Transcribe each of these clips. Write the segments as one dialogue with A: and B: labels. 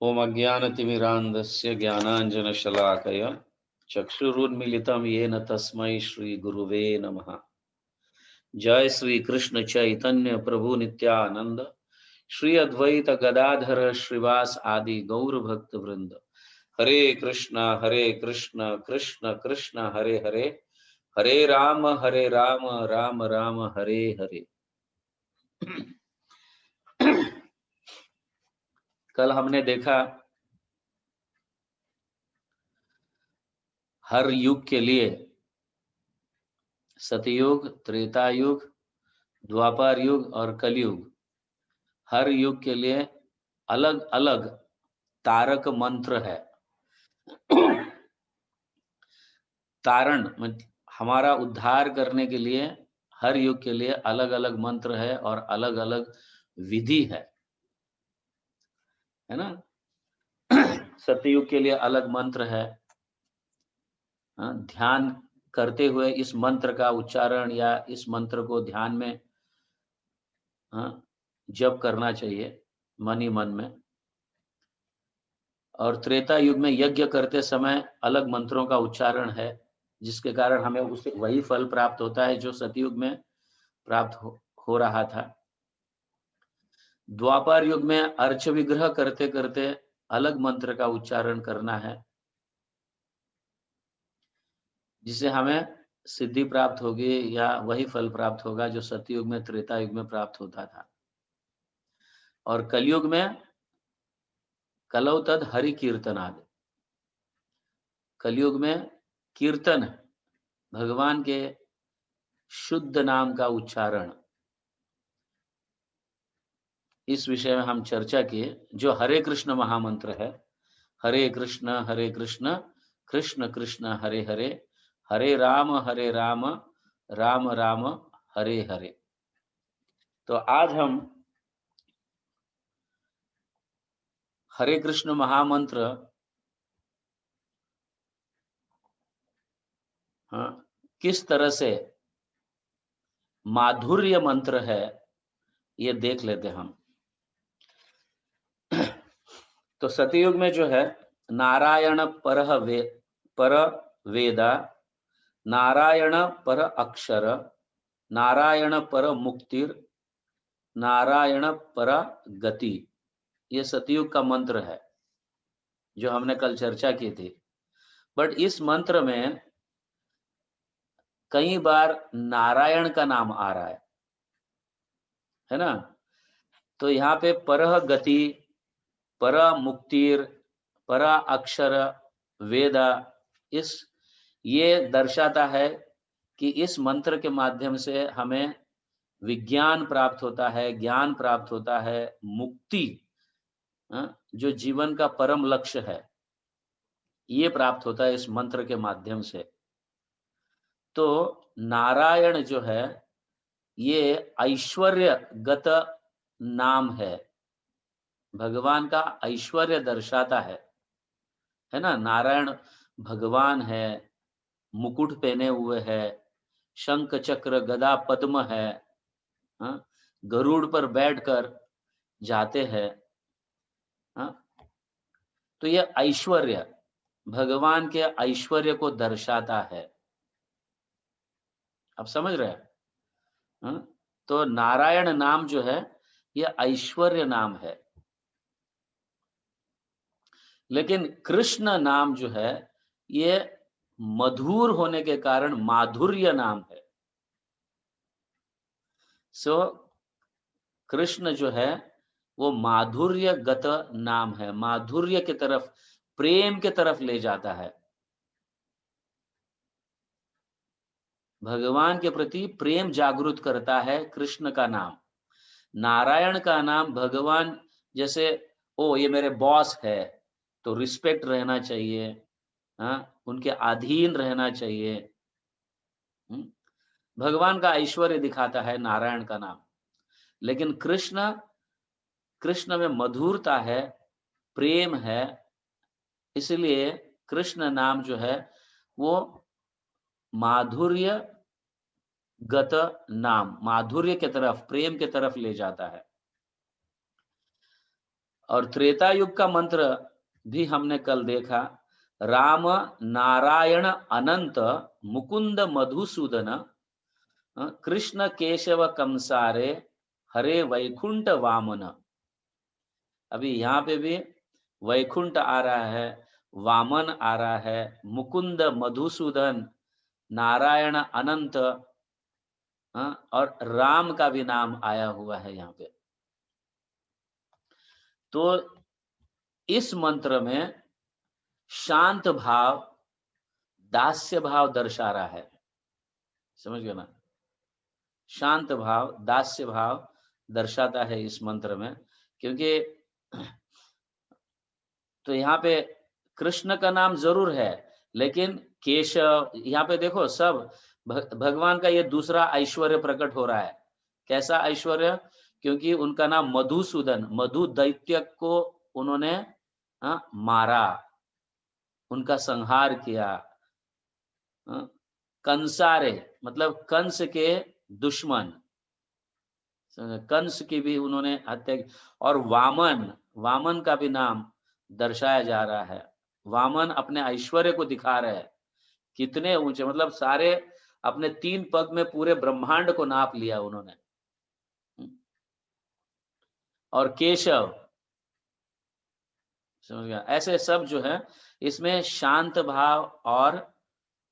A: ओम अज्ञानतिमिरान्धस्य ज्ञानाञ्जनशलाकया चक्षुरुन्मीलितं येन तस्मै श्रीगुरुवे नमः। जय श्री कृष्ण चैतन्य प्रभु नित्यानंद, श्री अद्वैत गदाधर श्रीवास आदि गौर भक्त वृंद। हरे कृष्णा कृष्ण कृष्ण हरे हरे, हरे राम राम राम हरे हरे। कल हमने देखा हर युग के लिए, सतयुग, त्रेता युग, द्वापर युग और कलयुग, हर युग के लिए अलग अलग तारक मंत्र है। तारण हमारा उद्धार करने के लिए हर युग के लिए अलग अलग मंत्र है और अलग अलग विधि है ना। सतयुग के लिए अलग मंत्र है। ध्यान करते हुए इस मंत्र का उच्चारण या इस मंत्र को ध्यान में जप करना चाहिए मन ही मन में। और त्रेता युग में यज्ञ करते समय अलग मंत्रों का उच्चारण है, जिसके कारण हमें उसे वही फल प्राप्त होता है जो सतयुग में प्राप्त हो रहा था। द्वापर युग में अर्च विग्रह करते करते अलग मंत्र का उच्चारण करना है, जिसे हमें सिद्धि प्राप्त होगी या वही फल प्राप्त होगा जो सतयुग में त्रेता युग में प्राप्त होता था। और कलयुग में कलौ तद हरि कीर्तनाद, कलयुग में कीर्तन, भगवान के शुद्ध नाम का उच्चारण, इस विषय में हम चर्चा किए। जो हरे कृष्ण महामंत्र है, हरे कृष्ण कृष्ण कृष्ण हरे हरे, हरे राम राम राम हरे हरे। तो आज हम हरे कृष्ण महामंत्र किस तरह से माधुर्य मंत्र है ये देख लेते हम। तो सतयुग में जो है नारायण पर वेदा, नारायण पर अक्षर, नारायण पर मुक्तिर, नारायण पर गति, ये सतयुग का मंत्र है जो हमने कल चर्चा की थी। बट इस मंत्र में कई बार नारायण का नाम आ रहा है ना। तो यहाँ पे परह गति, पर मुक्तिर, पर अक्षर, वेदा, ये दर्शाता है कि इस मंत्र के माध्यम से हमें विज्ञान प्राप्त होता है, ज्ञान प्राप्त होता है, मुक्ति जो जीवन का परम लक्ष्य है ये प्राप्त होता है इस मंत्र के माध्यम से। तो नारायण जो है ये ऐश्वर्यगत नाम है, भगवान का ऐश्वर्य दर्शाता है ना। नारायण भगवान है, मुकुट पहने हुए है, शंख चक्र गदा पद्म है, गरुड़ पर बैठकर जाते हैं। तो ये ऐश्वर्य भगवान के ऐश्वर्य को दर्शाता है। आप समझ रहे हैं? तो नारायण नाम जो है ये ऐश्वर्य नाम है, लेकिन कृष्ण नाम जो है ये मधुर होने के कारण माधुर्य नाम है। सो कृष्ण जो है वो माधुर्यगत नाम है, माधुर्य की तरफ, प्रेम की तरफ ले जाता है, भगवान के प्रति प्रेम जागृत करता है कृष्ण का नाम। नारायण का नाम भगवान जैसे, ओ ये मेरे बॉस है तो रिस्पेक्ट रहना चाहिए, उनके अधीन रहना चाहिए। भगवान का ऐश्वर्य दिखाता है नारायण का नाम। लेकिन कृष्ण में मधुरता है, प्रेम है, इसलिए कृष्ण नाम जो है वो माधुर्य गत नाम, माधुर्य की तरफ, प्रेम की तरफ ले जाता है। और त्रेता युग का मंत्र भी हमने कल देखा, राम नारायण अनंत मुकुंद मधुसूदन कृष्ण केशव कंसारे हरे वैकुंठ वामन। अभी यहाँ पे भी वैकुंठ आ रहा है, वामन आ रहा है, मुकुंद मधुसूदन, नारायण अनंत, और राम का भी नाम आया हुआ है यहाँ पे। तो इस मंत्र में शांत भाव, दास्य भाव दर्शा रहा है, समझ गए ना? शांत भाव, दास्य भाव दर्शाता है इस मंत्र में, क्योंकि तो यहाँ पे कृष्ण का नाम जरूर है, लेकिन केशव, यहाँ पे देखो सब भगवान का ये दूसरा ऐश्वर्य प्रकट हो रहा है। कैसा ऐश्वर्य? क्योंकि उनका नाम मधुसूदन, मधु दैत्य को उन्होंने मारा, उनका संहार किया। कंसारे मतलब कंस के दुश्मन, कंस की भी उन्होंने हत्या की। और वामन, वामन का भी नाम दर्शाया जा रहा है। वामन अपने ऐश्वर्य को दिखा रहे हैं, कितने ऊंचे, मतलब सारे अपने 3 पग में पूरे ब्रह्मांड को नाप लिया उन्होंने। और केशव, समझ गया? ऐसे सब जो है इसमें शांत भाव और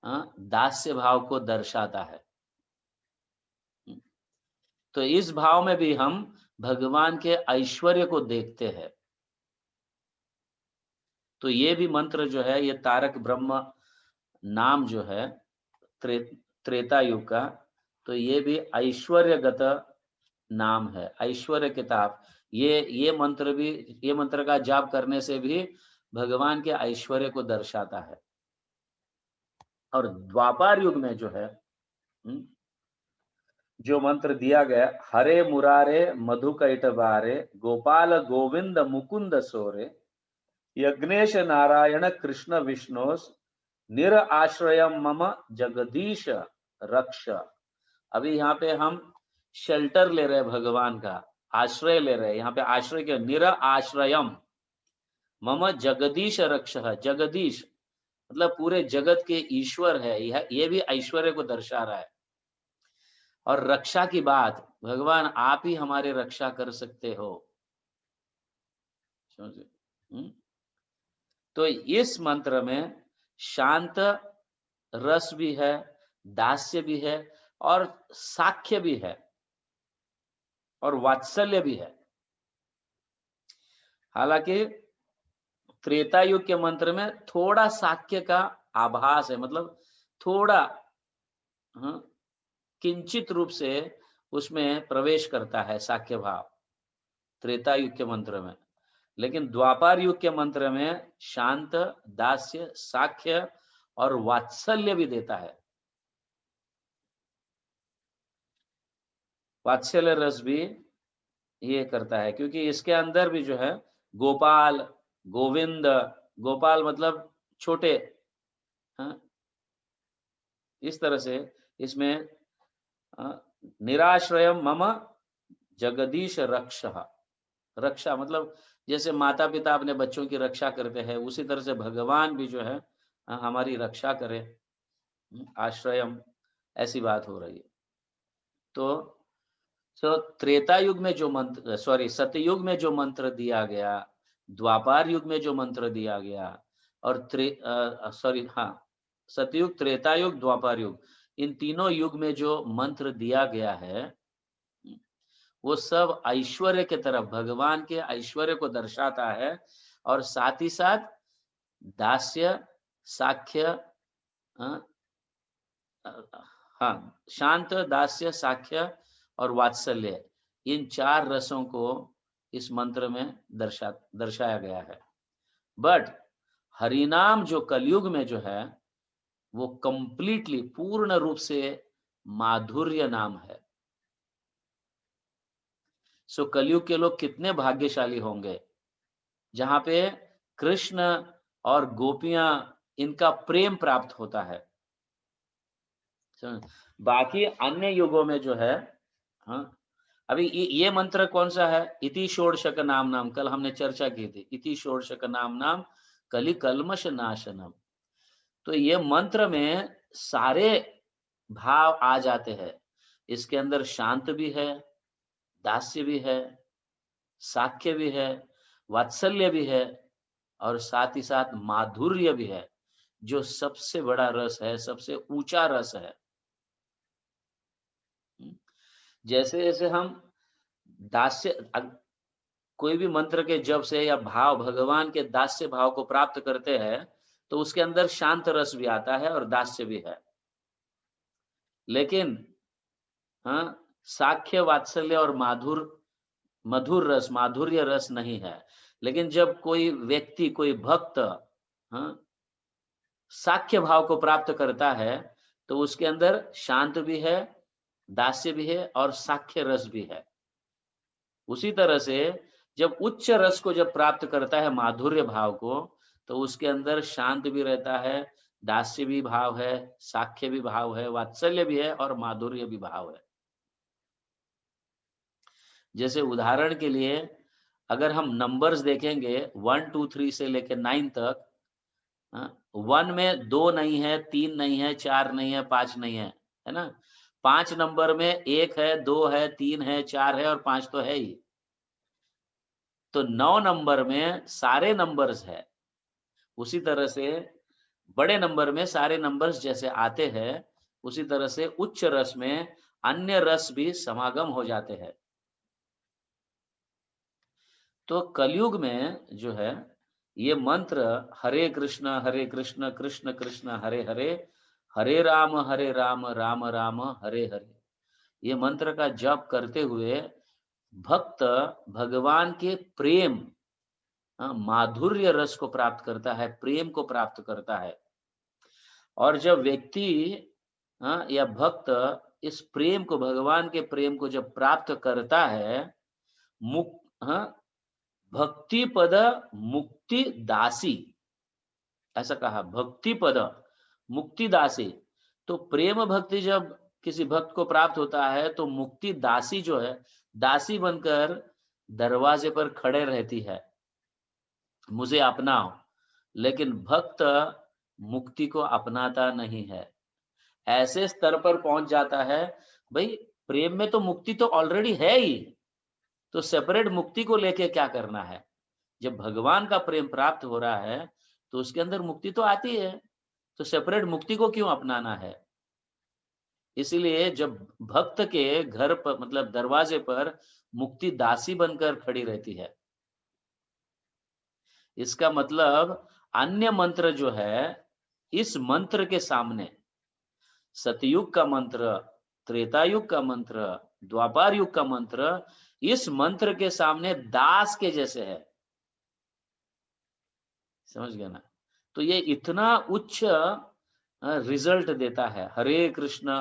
A: दास्य भाव को दर्शाता है। तो इस भाव में भी हम भगवान के ऐश्वर्य को देखते हैं। तो ये भी मंत्र जो है, ये तारक ब्रह्म नाम जो है त्रेता युग का, तो ये भी ऐश्वर्यगत नाम है, ऐश्वर्य किताब। ये मंत्र भी, ये मंत्र का जाप करने से भी भगवान के ऐश्वर्य को दर्शाता है। और द्वापर युग में जो है, जो मंत्र दिया गया, हरे मुरारे मधुकैटबारे गोपाल गोविंद मुकुंद सोरे यज्ञेश नारायण कृष्ण विष्णोस निर आश्रयम मम जगदीश रक्ष। अभी यहाँ पे हम शेल्टर ले रहे हैं, भगवान का आश्रय ले रहे हैं। यहाँ पे आश्रय के निर आश्रयम मम जगदीश रक्ष, जगदीश मतलब पूरे जगत के ईश्वर है, ये भी ऐश्वर्य को दर्शा रहा है। और रक्षा की बात, भगवान आप ही हमारे रक्षा कर सकते हो, समझे? तो इस मंत्र में शांत रस भी है, दास्य भी है, और साख्य भी है, और वात्सल्य भी है। हालांकि त्रेता युग के मंत्र में थोड़ा साख्य का आभास है, मतलब थोड़ा किंचित रूप से उसमें प्रवेश करता है साख्य भाव त्रेता युग के मंत्र में। लेकिन द्वापर युग के मंत्र में शांत, दास्य, साख्य और वात्सल्य भी देता है। वात्सल्य रस भी ये करता है, क्योंकि इसके अंदर भी जो है गोपाल, गोविंद, गोपाल मतलब छोटे, इस तरह से इसमें निराश्रयम मम जगदीश रक्ष, रक्षा मतलब जैसे माता पिता अपने बच्चों की रक्षा करते हैं, उसी तरह से भगवान भी जो है हमारी रक्षा करे, आश्रयम, ऐसी बात हो रही है। तो त्रेता युग में जो मंत्र, सतयुग में जो मंत्र दिया गया, द्वापर युग में जो मंत्र दिया गया, और सतयुग, त्रेता युग, द्वापर युग, इन तीनों युग में जो मंत्र दिया गया है, वो सब ऐश्वर्य के तरफ, भगवान के ऐश्वर्य को दर्शाता है। और साथ ही साथ दास्य, साख्य, शांत, दास्य, साख्य और वात्सल्य, इन 4 रसों को इस मंत्र में दर्शाया गया है। बट हरिनाम जो कलयुग में जो है, वो कंप्लीटली, पूर्ण रूप से माधुर्य नाम है। सो कलयुग के लोग कितने भाग्यशाली होंगे, जहां पे कृष्ण और गोपियां, इनका प्रेम प्राप्त होता है। बाकी अन्य युगों में जो है, अभी ये मंत्र कौन सा है? इति षोडशक नाम नाम, कल हमने चर्चा की थी। इति षोडशक नाम नाम कलि कल्मष नाशनम। तो ये मंत्र में सारे भाव आ जाते हैं। इसके अंदर शांत भी है, दास्य भी है, साख्य भी है, वात्सल्य भी है, और साथ ही साथ माधुर्य भी है, जो सबसे बड़ा रस है, सबसे ऊंचा रस है। जैसे जैसे हम दास्य कोई भी मंत्र के जप से या भाव भगवान के दास्य भाव को प्राप्त करते हैं, तो उसके अंदर शांत रस भी आता है और दास्य भी है। लेकिन हाँ, साख्य, वात्सल्य और मधुर रस, माधुर्य रस नहीं है। लेकिन जब कोई व्यक्ति, कोई भक्त हाँ, साख्य भाव को प्राप्त करता है, तो उसके अंदर शांत भी है, दास्य भी है और साख्य रस भी है। उसी तरह से जब उच्च रस को जब प्राप्त करता है, माधुर्य भाव को, तो उसके अंदर शांत भी रहता है, दास्य भी भाव है, साख्य भी भाव है, वात्सल्य भी है और माधुर्य भी भाव है। जैसे उदाहरण के लिए अगर हम नंबर्स देखेंगे 1 2 3 से लेकर 9 तक, 1 में 2 नहीं है, 3 नहीं है, 4 नहीं है, 5 नहीं है ना? 5 नंबर में 1 है, 2 है, 3 है, 4 है और 5 तो है ही। तो 9 नंबर में सारे नंबर्स है। उसी तरह से बड़े नंबर में सारे नंबर्स जैसे आते हैं, उसी तरह से उच्च रस में अन्य रस भी समागम हो जाते हैं। तो कलयुग में जो है ये मंत्र हरे कृष्ण कृष्ण कृष्ण हरे हरे, हरे राम राम राम हरे हरे, ये मंत्र का जप करते हुए भक्त भगवान के प्रेम, माधुर्य रस को प्राप्त करता है, प्रेम को प्राप्त करता है। और जब व्यक्ति या भक्त इस प्रेम को, भगवान के प्रेम को जब प्राप्त करता है, मुक हाँ, भक्ति पद मुक्ति दासी, ऐसा कहा, भक्ति पद मुक्ति दासी। तो प्रेम भक्ति जब किसी भक्त को प्राप्त होता है, तो मुक्ति दासी जो है, दासी बनकर दरवाजे पर खड़े रहती है, मुझे अपनाओ। लेकिन भक्त मुक्ति को अपनाता नहीं है, ऐसे स्तर पर पहुंच जाता है, भाई प्रेम में तो मुक्ति तो ऑलरेडी है ही, तो सेपरेट मुक्ति को लेके क्या करना है? जब भगवान का प्रेम प्राप्त हो रहा है, तो उसके अंदर मुक्ति तो आती है, तो सेपरेट मुक्ति को क्यों अपनाना है? इसीलिए जब भक्त के घर पर, मतलब दरवाजे पर मुक्ति दासी बनकर खड़ी रहती है, इसका मतलब अन्य मंत्र जो है, इस मंत्र के सामने सतयुग का मंत्र, त्रेता युग का मंत्र, द्वापर युग का मंत्र, इस मंत्र के सामने दास के जैसे है। समझ गया ना? तो ये इतना उच्च रिजल्ट देता है। हरे कृष्ण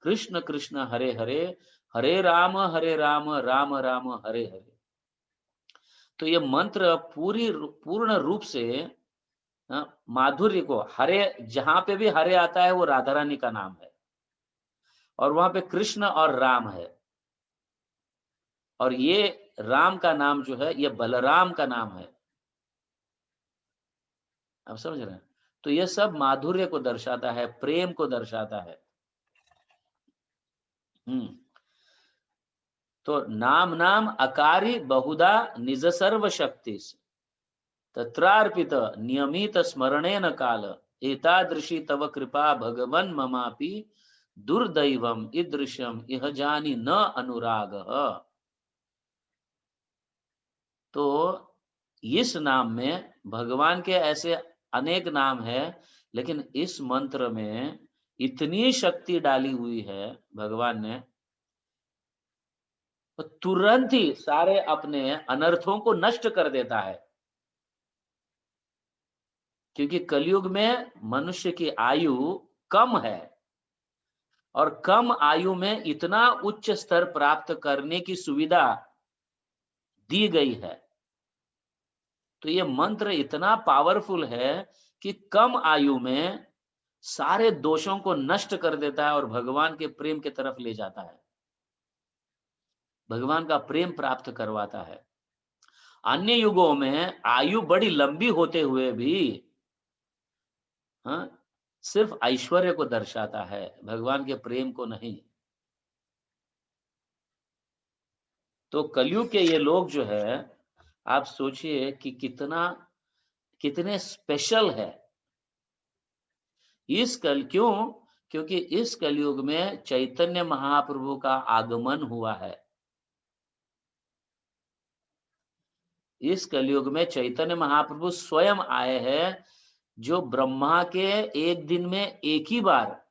A: कृष्ण कृष्ण हरे हरे, हरे राम राम राम हरे हरे। तो ये मंत्र पूर्ण रूप से माधुर्य को, हरे जहां पे भी हरे आता है वो राधा रानी का नाम है, और वहां पे कृष्ण और राम है, और ये राम का नाम जो है ये बलराम का नाम है। आप समझ रहे हैं? तो ये सब माधुर्य को दर्शाता है, प्रेम को दर्शाता है। तो नाम नाम अकारी बहुधा निज सर्व शक्ति तत्रार्पित नियमित स्मरणेन काल, एतादृशी तव कृपा भगवन् ममापि दुर्दैवम ईदृशम इह जानी न अनुराग। तो इस नाम में, भगवान के ऐसे अनेक नाम है, लेकिन इस मंत्र में इतनी शक्ति डाली हुई है भगवान ने, तो तुरंत ही सारे अपने अनर्थों को नष्ट कर देता है। क्योंकि कलयुग में मनुष्य की आयु कम है, और कम आयु में इतना उच्च स्तर प्राप्त करने की सुविधा दी गई है। तो ये मंत्र इतना पावरफुल है कि कम आयु में सारे दोषों को नष्ट कर देता है और भगवान के प्रेम की तरफ ले जाता है। भगवान का प्रेम प्राप्त करवाता है। अन्य युगों में आयु बड़ी लंबी होते हुए भी हाँ, सिर्फ ऐश्वर्य को दर्शाता है, भगवान के प्रेम को नहीं। तो कलयुग के ये लोग जो है, आप सोचिए कि कितने स्पेशल है। क्यों? क्योंकि इस कलयुग में चैतन्य महाप्रभु का आगमन हुआ है। इस कलयुग में चैतन्य महाप्रभु स्वयं आए हैं, जो ब्रह्मा के एक दिन में एक ही बार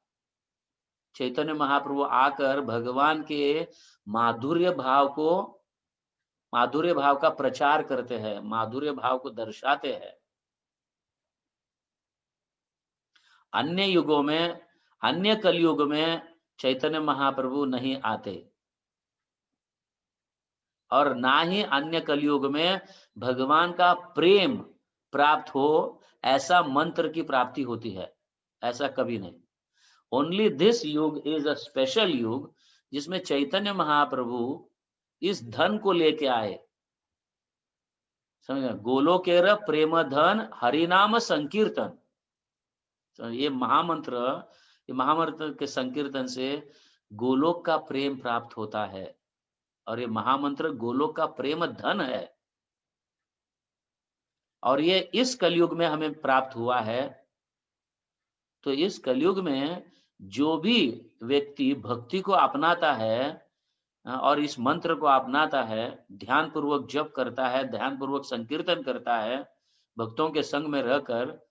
A: चैतन्य महाप्रभु आकर भगवान के माधुर्य भाव को माधुर्य भाव का प्रचार करते हैं, माधुर्य भाव को दर्शाते हैं। अन्य युगों में, अन्य कलयुग में चैतन्य महाप्रभु नहीं आते, और ना ही अन्य कलयुग में भगवान का प्रेम प्राप्त हो, ऐसा मंत्र की प्राप्ति होती है, ऐसा कभी नहीं। ओनली दिस युग इज अ स्पेशल युग, जिसमें चैतन्य महाप्रभु इस धन को लेके आए। समझ, गोलोकेर प्रेम धन हरिनाम संकीर्तन। तो ये महामंत्र के संकीर्तन से गोलोक का प्रेम प्राप्त होता है, और ये महामंत्र गोलोक का प्रेम धन है, और ये इस कलयुग में हमें प्राप्त हुआ है। तो इस कलयुग में जो भी व्यक्ति भक्ति को अपनाता है और इस मंत्र को अपनाता है, ध्यान पूर्वक जप करता है, ध्यान पूर्वक संकीर्तन करता है, भक्तों के संग में रहकर,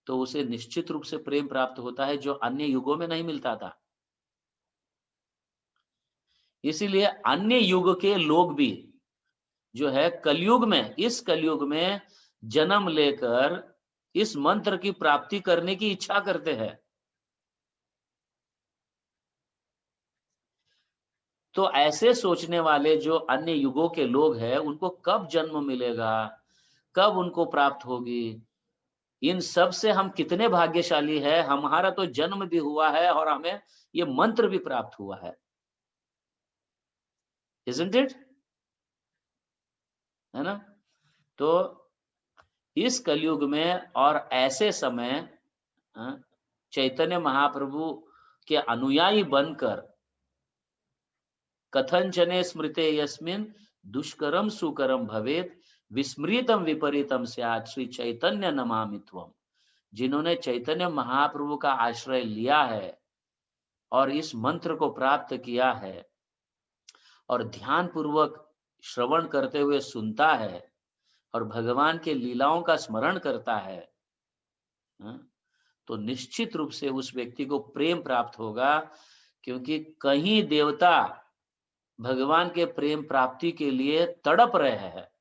A: तो उसे निश्चित रूप से प्रेम प्राप्त होता है, जो अन्य युगों में नहीं मिलता था। इसीलिए अन्य युग के लोग भी जो है कलयुग में, इस कलयुग में जन्म लेकर इस मंत्र की प्राप्ति करने की इच्छा करते हैं। तो ऐसे सोचने वाले जो अन्य युगों के लोग हैं, उनको कब जन्म मिलेगा, कब उनको प्राप्त होगी? इन सब से हम कितने भाग्यशाली हैं, हमारा तो जन्म भी हुआ है और हमें ये मंत्र भी प्राप्त हुआ है। Isn't it? है ना? तो इस कलयुग में और ऐसे समय चैतन्य महाप्रभु के अनुयायी बनकर कथंचने स्मृते यस्मिन् दुष्करम सुकरम भवेत विस्मृतम विपरीतम स्यात् श्री चैतन्य नमामि त्वम्। जिन्होंने चैतन्य महाप्रभु का आश्रय लिया है और इस मंत्र को प्राप्त किया है और ध्यान पूर्वक श्रवण करते हुए सुनता है और भगवान के लीलाओं का स्मरण करता है, तो निश्चित रूप से उस व्यक्ति को प्रेम प्राप्त होगा, क्योंकि कहीं देवता भगवान के प्रेम प्राप्ति के लिए तड़प रहे हैं।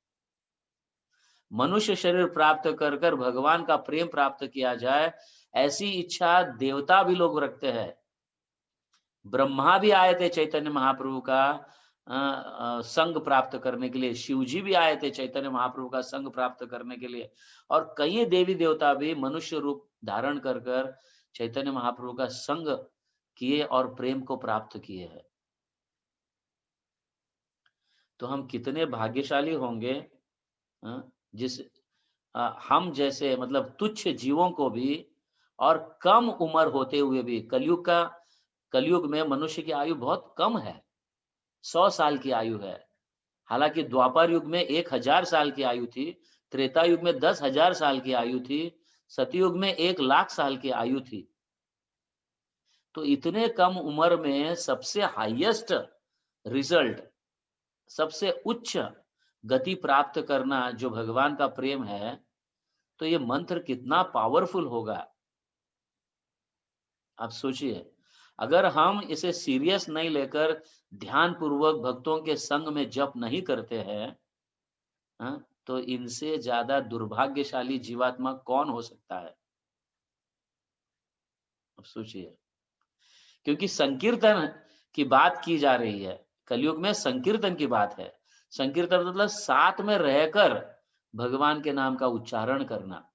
A: मनुष्य शरीर प्राप्त कर कर भगवान का प्रेम प्राप्त किया जाए, ऐसी इच्छा देवता भी लोग रखते हैं। ब्रह्मा भी आए थे चैतन्य महाप्रभु का संग प्राप्त करने के लिए, शिव जी भी आए थे चैतन्य महाप्रभु का संग प्राप्त करने के लिए, और कई देवी देवता भी मनुष्य रूप धारण कर कर चैतन्य महाप्रभु का संग किए और प्रेम को प्राप्त किए हैं। तो हम कितने भाग्यशाली होंगे जिस हम जैसे मतलब तुच्छ जीवों को भी, और कम उम्र होते हुए भी, कलयुग में मनुष्य की आयु बहुत कम है, 100 साल की आयु है। हालांकि द्वापर युग में 1000 साल की आयु थी, त्रेता युग में 10,000 साल की आयु थी, सतयुग में 1,00,000 साल की आयु थी। तो इतने कम उम्र में सबसे हाईएस्ट रिजल्ट, सबसे उच्च गति प्राप्त करना जो भगवान का प्रेम है, तो ये मंत्र कितना पावरफुल होगा। आप सोचिए, अगर हम इसे सीरियस नहीं लेकर ध्यान पूर्वक भक्तों के संग में जप नहीं करते हैं, तो इनसे ज्यादा दुर्भाग्यशाली जीवात्मा कौन हो सकता है? अब सोचिए, क्योंकि संकीर्तन की बात की जा रही है, कलयुग में संकीर्तन की बात है। संकीर्तन मतलब साथ में रहकर भगवान के नाम का उच्चारण करना,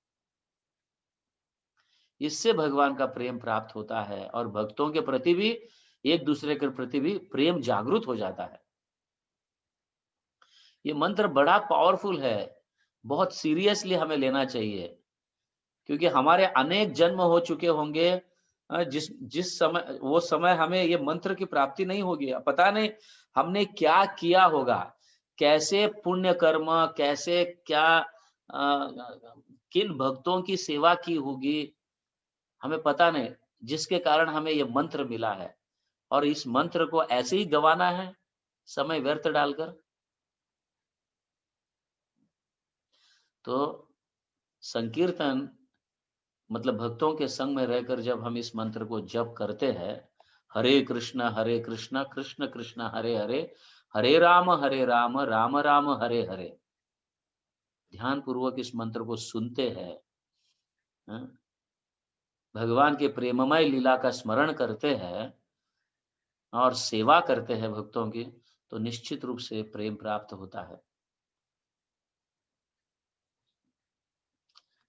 A: इससे भगवान का प्रेम प्राप्त होता है और भक्तों के प्रति भी, एक दूसरे के प्रति भी प्रेम जागृत हो जाता है। ये मंत्र बड़ा पावरफुल है, बहुत सीरियसली हमें लेना चाहिए, क्योंकि हमारे अनेक जन्म हो चुके होंगे, जिस जिस समय वो समय हमें ये मंत्र की प्राप्ति नहीं होगी। पता नहीं हमने क्या किया होगा, कैसे पुण्य कर्म, कैसे क्या किन भक्तों की सेवा की होगी, हमें पता नहीं, जिसके कारण हमें ये मंत्र मिला है। और इस मंत्र को ऐसे ही गँवाना है, समय व्यर्थ डालकर। तो संकीर्तन मतलब भक्तों के संग में रहकर जब हम इस मंत्र को जप करते हैं, हरे कृष्ण कृष्ण कृष्ण हरे हरे, हरे राम राम राम हरे हरे, ध्यान पूर्वक इस मंत्र को सुनते हैं, हाँ? भगवान के प्रेममय लीला का स्मरण करते हैं और सेवा करते हैं भक्तों की, तो निश्चित रूप से प्रेम प्राप्त होता है।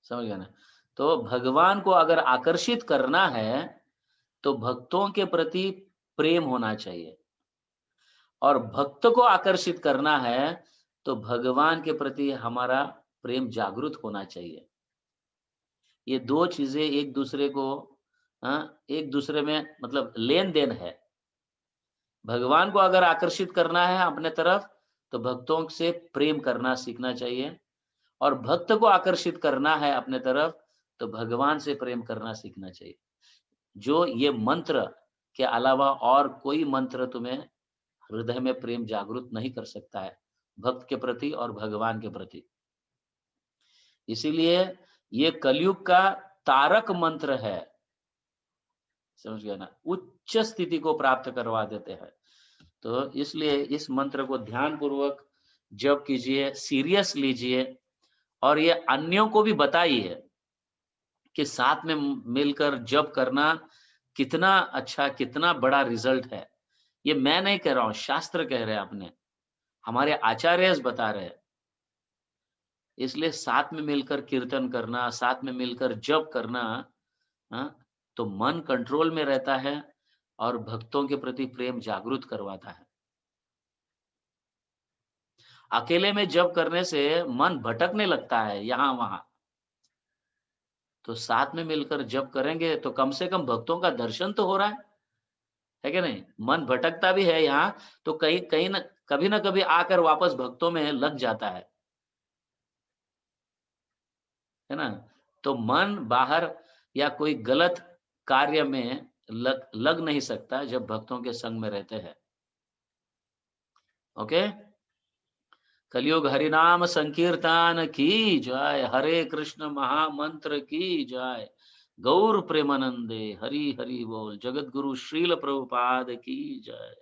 A: समझ गए ना? तो भगवान को अगर आकर्षित करना है, तो भक्तों के प्रति प्रेम होना चाहिए, और भक्त को आकर्षित करना है, तो भगवान के प्रति हमारा प्रेम जागृत होना चाहिए। ये 2 चीज़ें एक दूसरे को एक दूसरे में मतलब लेन-देन है। भगवान को अगर आकर्षित करना है अपने तरफ, तो भक्तों से प्रेम करना सीखना चाहिए, और भक्त को आकर्षित करना है अपने तरफ, तो भगवान से प्रेम करना सीखना चाहिए। जो ये मंत्र के अलावा और कोई मंत्र तुम्हें हृदय में प्रेम जागृत नहीं कर सकता है, भक्त के प्रति और भगवान के प्रति। इसीलिए ये कलयुग का तारक मंत्र है, समझ गए ना? उच्च स्थिति को प्राप्त करवा देते हैं। तो इसलिए इस मंत्र को ध्यान पूर्वक जप कीजिए, सीरियस लीजिए, और ये अन्यों को भी बताइए कि साथ में मिलकर जप करना कितना अच्छा, कितना बड़ा रिजल्ट है। ये मैं नहीं कह रहा हूँ, शास्त्र कह रहे हैं अपने, हमारे आचार्यस बता रहे हैं। इसलिए साथ में मिलकर कीर्तन करना, साथ में मिलकर जप करना, हाँ, तो मन कंट्रोल में रहता है और भक्तों के प्रति प्रेम जागृत करवाता है। अकेले में जप करने से मन भटकने लगता है यहाँ-वहाँ। तो साथ में मिलकर जप करेंगे तो कम से कम भक्तों का दर्शन तो हो रहा है कि नहीं? मन भटकता भी है यहाँ, तो कहीं कहीं न कभी न कभी आकर वापस भक्तों में लग जाता है ना? तो मन बाहर या कोई गलत कार्य में लग लग नहीं सकता जब भक्तों के संग में रहते हैं। ओके? कलियुग हरिनाम संकीर्तन की जय, हरे कृष्ण महामंत्र की जय, गौर प्रेमानंदे हरि हरि बोल, जगत गुरु श्रील प्रभुपाद की जय।